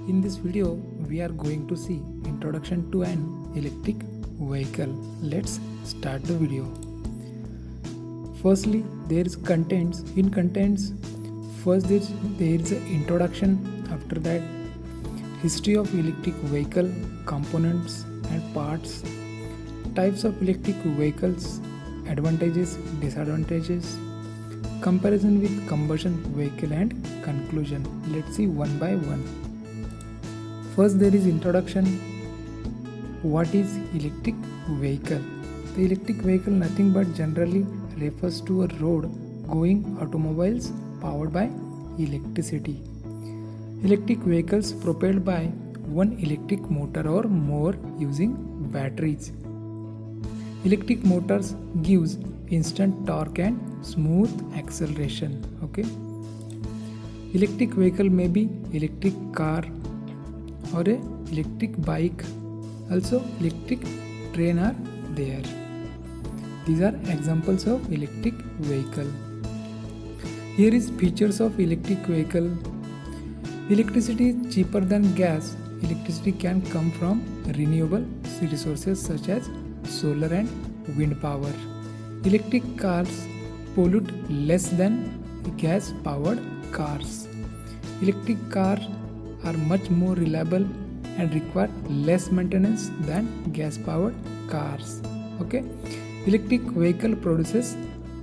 In this video, we are going to see introduction to an electric vehicle. Let's start the video. Firstly, there is contents. In contents, first there is an introduction. After that, history of electric vehicle, components and parts, types of electric vehicles, advantages, disadvantages, comparison with combustion vehicle and conclusion. Let's see one by one. First there is introduction. What is electric vehicle? The electric vehicle nothing but generally refers to a road going automobiles powered by electricity. Electric vehicles propelled by one electric motor or more using batteries. Electric motors gives instant torque and smooth acceleration. Electric vehicle may be electric car or a electric bike. Also electric train are there. These are examples of electric vehicle. Here is features of electric vehicle. Electricity is cheaper than gas. Electricity can come from renewable resources such as solar and wind power. Electric cars pollute less than gas powered cars. Electric cars are much more reliable and require less maintenance than gas powered cars. Electric vehicle produces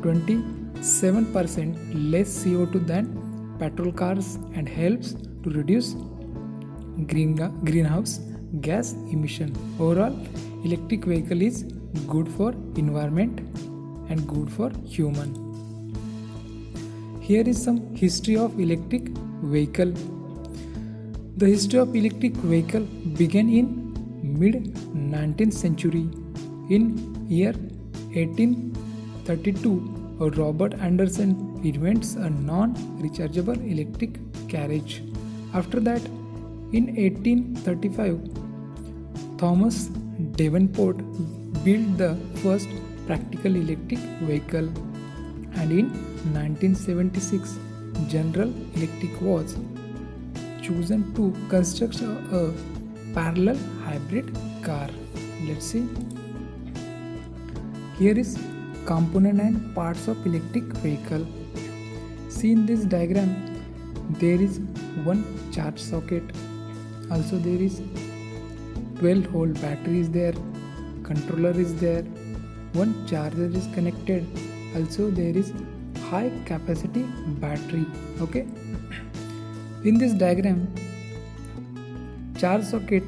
27% less CO2 than petrol cars and helps to reduce greenhouse gas emission. Overall, electric vehicle is good for environment and good for human. Here is some history of electric vehicle. The history of electric vehicle began in mid 19th century. In year 1832, Robert Anderson invents a non-rechargeable electric carriage. After that, in 1835, Thomas Davenport built the first practical electric vehicle, and in 1976, General Electric was chosen to construct a parallel hybrid car. Let's see. Here is component and parts of electric vehicle. See in this diagram, there is one charge socket. Also there is 12-volt battery is there. Controller is there. One charger is connected. Also there is high capacity battery. In this diagram, charge socket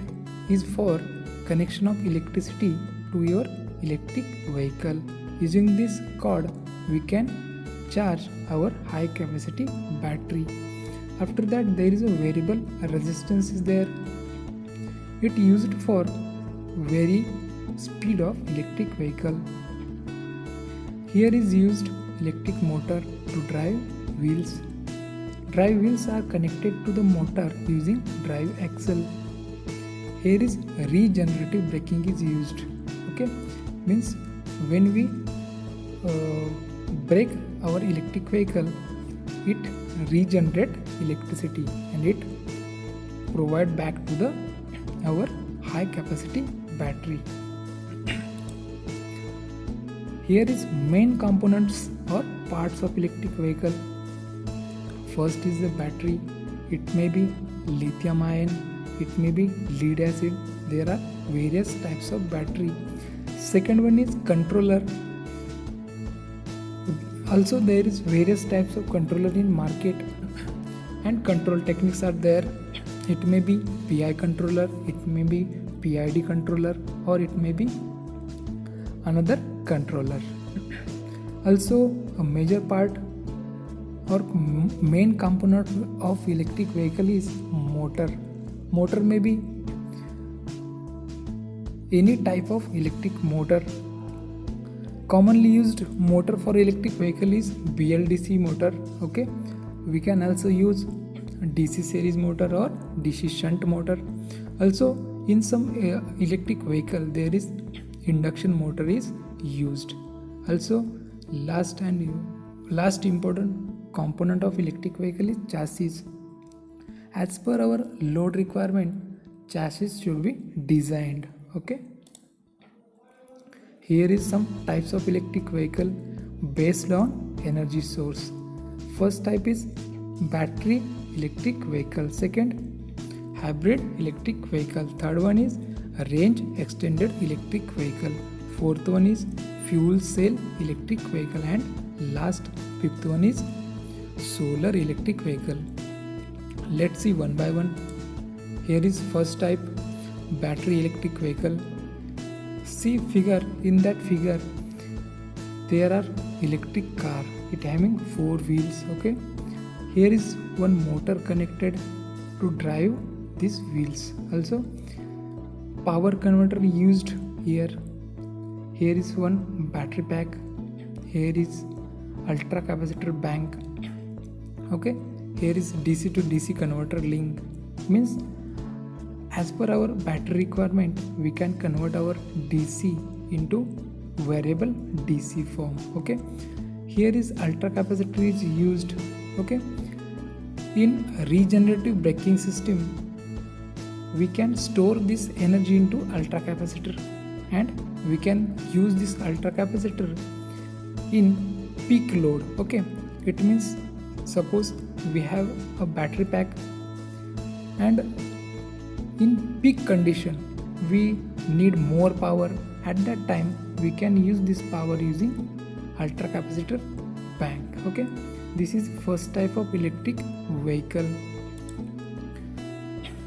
is for connection of electricity to your electric vehicle. Using this cord, we can charge our high capacity battery. After that, there is a variable resistance is there. It used for vary speed of electric vehicle. Here is used electric motor to drive wheels. Drive wheels are connected to the motor using drive axle. Here is regenerative braking is used. Means when we brake our electric vehicle, it regenerate electricity and it provide back to our high capacity battery. Here is main components or parts of electric vehicle. First is the battery. It may be lithium ion, it may be lead acid. There are various types of battery. Second one is controller. Also there is various types of controller in market and control techniques are there. It may be PI controller, it may be PID controller, or it may be another controller. Also a major part or main component of electric vehicle is motor. Motor may be any type of electric motor. Commonly used motor for electric vehicle is BLDC motor. We can also use DC series motor or DC shunt motor. Also in some electric vehicle there is induction motor is used. Also last important component of electric vehicle is chassis. As per our load requirement, chassis should be designed. Okay. Here is some types of electric vehicle based on energy source. First type is battery electric vehicle. Second, hybrid electric vehicle. Third one is range extended electric vehicle. Fourth one is fuel cell electric vehicle, and last fifth one is solar electric vehicle. Let's see one by one. Here is first type, battery electric vehicle. See figure, in that figure there are electric car, it having 4 wheels. Okay, here is one motor connected to drive these wheels. Also power converter used here. Here is one battery pack. Here is ultra capacitor bank. Okay, here is DC to DC converter link. Means as per our battery requirement, we can convert our DC into variable DC form. Okay, here is ultra capacitor is used. Okay, in regenerative braking system, we can store this energy into ultra capacitor, and we can use this ultra capacitor in peak load. Okay, it means suppose we have a battery pack and in peak condition we need more power. At that time we can use this power using ultra capacitor bank. Okay, this is first type of electric vehicle.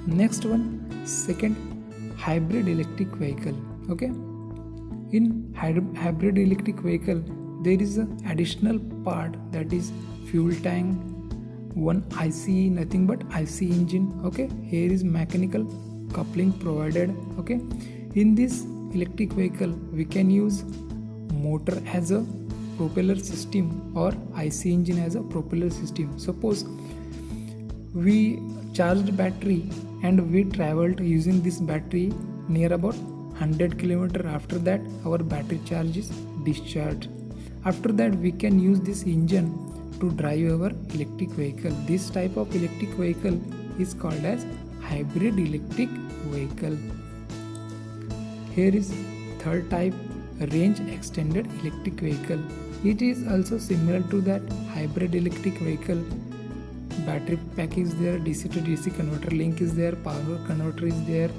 Next one, second, hybrid electric vehicle. Okay, in hybrid electric vehicle there is an additional part, that is fuel tank, one IC, nothing but IC engine. Okay, here is mechanical coupling provided. Okay, in this electric vehicle we can use motor as a propeller system or IC engine as a propeller system. Suppose we charged battery and we traveled using this battery near about 100 km. After that our battery charge is discharged. After that we can use this engine to drive our electric vehicle. This type of electric vehicle is called as hybrid electric vehicle. Here is third type, range extended electric vehicle. It is also similar to that hybrid electric vehicle. Battery pack is there, DC to DC converter link is there, power converter is there,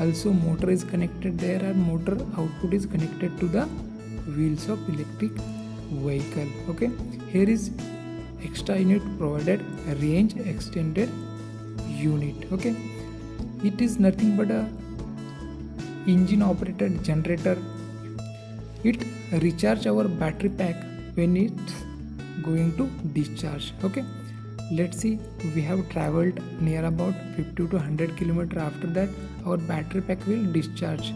also motor is connected there, and motor output is connected to the wheels of electric vehicle. Okay, here is extra unit provided, range extended unit. Okay, it is nothing but a engine operated generator. It recharge our battery pack when it's going to discharge. Okay, let's see, we have traveled near about 50 to 100 km. After that our battery pack will discharge.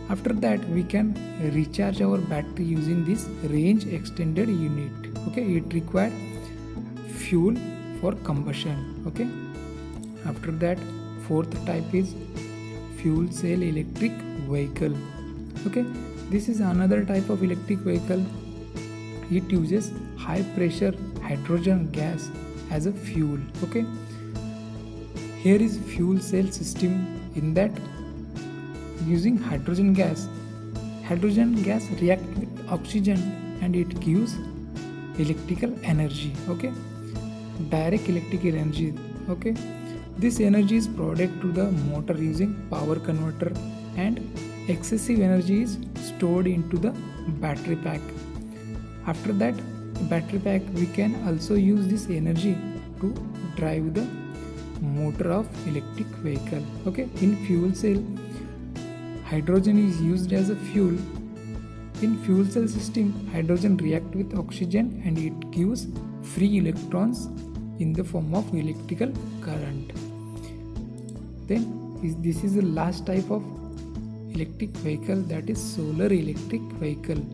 After that we can recharge our battery using this range extended unit. Okay, it requires fuel for combustion. Okay, after that fourth type is fuel cell electric vehicle. Okay, this is another type of electric vehicle. It uses high pressure hydrogen gas as a fuel. Okay, here is fuel cell system. In that, using hydrogen gas react with oxygen and it gives electrical energy. Okay, direct electrical energy. Okay, this energy is provided to the motor using power converter, and excessive energy is stored into the battery pack. After that battery pack we can also use this energy to drive the motor of electric vehicle. Okay, in fuel cell hydrogen is used as a fuel. In fuel cell system hydrogen react with oxygen and it gives free electrons in the form of electrical current. Then this is the last type of electric vehicle, that is solar electric vehicle.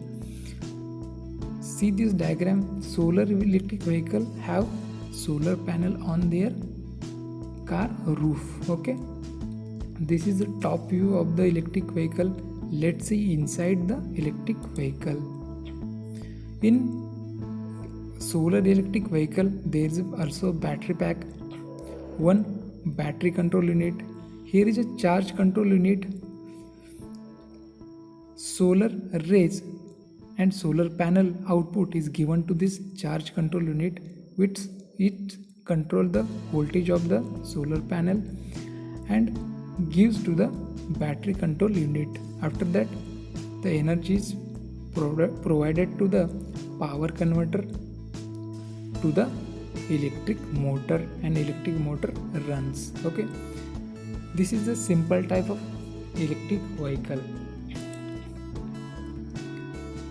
See this diagram, solar electric vehicle have solar panel on their car roof. Okay, this is the top view of the electric vehicle. Let's see inside the electric vehicle. In solar electric vehicle there is also a battery pack. one battery control unit. Here is a charge control unit, solar rays and solar panel output is given to this charge control unit, which it control the voltage of the solar panel and gives to the battery control unit. After that, the energy is provided to the power converter to the electric motor, and electric motor runs. Okay, this is the simple type of electric vehicle.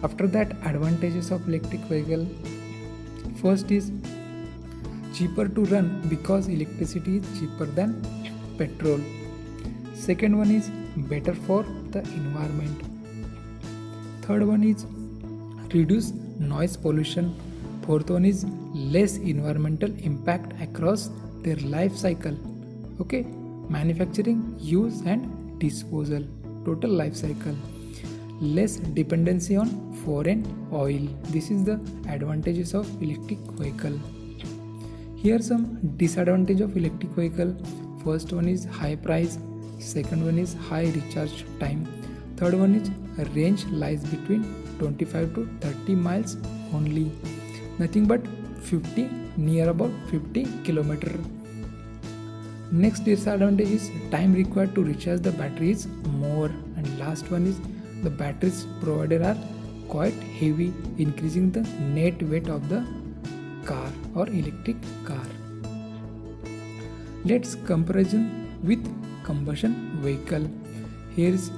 After that, advantages of electric vehicle. First is cheaper to run because electricity is cheaper than petrol. Second one is better for the environment. Third one is reduce noise pollution. Fourth one is less environmental impact across their life cycle. Okay, manufacturing, use and disposal, total life cycle. Less dependency on foreign oil. This is the advantages of electric vehicle. Here are some disadvantage of electric vehicle. First one is high price. Second one is high recharge time. Third one is range lies between 25 to 30 miles only. Nothing but 50, near about 50 kilometer. Next disadvantage is time required to recharge the battery is more. And last one is the batteries provided are quite heavy, increasing the net weight of the car or electric car. Let's comparison with combustion vehicle. Here is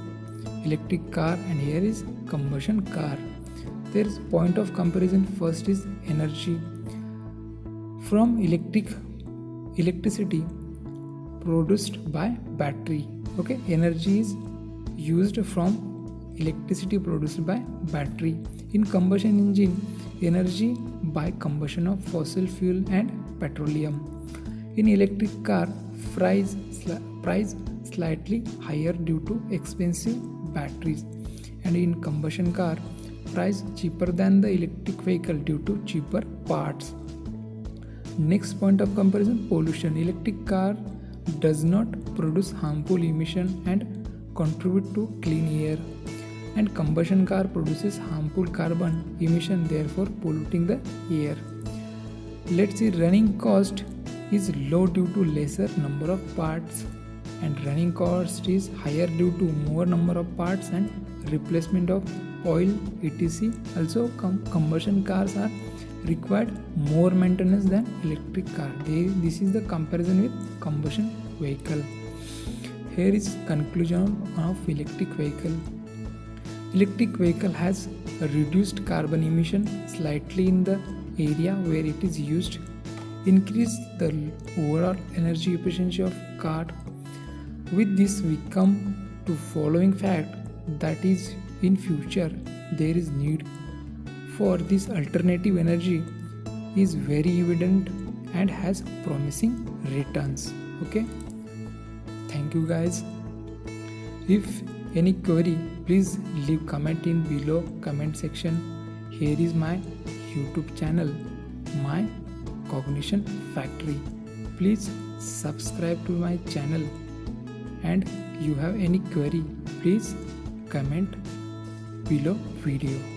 electric car and here is combustion car. There is point of comparison. First is energy. From electricity produced by battery. Okay, energy is used from electricity produced by battery. In combustion engine, energy by combustion of fossil fuel and petroleum. In electric car, price slightly higher due to expensive batteries, and in combustion car, price cheaper than the electric vehicle due to cheaper parts. Next point of comparison, pollution. Electric car does not produce harmful emission and contribute to clean air, and combustion car produces harmful carbon emission, therefore polluting the air. Let's see, running cost is low due to lesser number of parts, and running cost is higher due to more number of parts and replacement of oil etc. Also, combustion cars are required more maintenance than electric car. This is the comparison with combustion vehicle. Here is conclusion of electric vehicle. Electric vehicle has reduced carbon emission slightly in the area where it is used, increase the overall energy efficiency of car. With this we come to following fact, that is in future there is need for this alternative energy is very evident and has promising returns. Okay, thank you guys. If any query, please leave comment in below comment section. Here is my YouTube channel, My Cognition Factory. Please subscribe to my channel, and you have any query, please comment below video.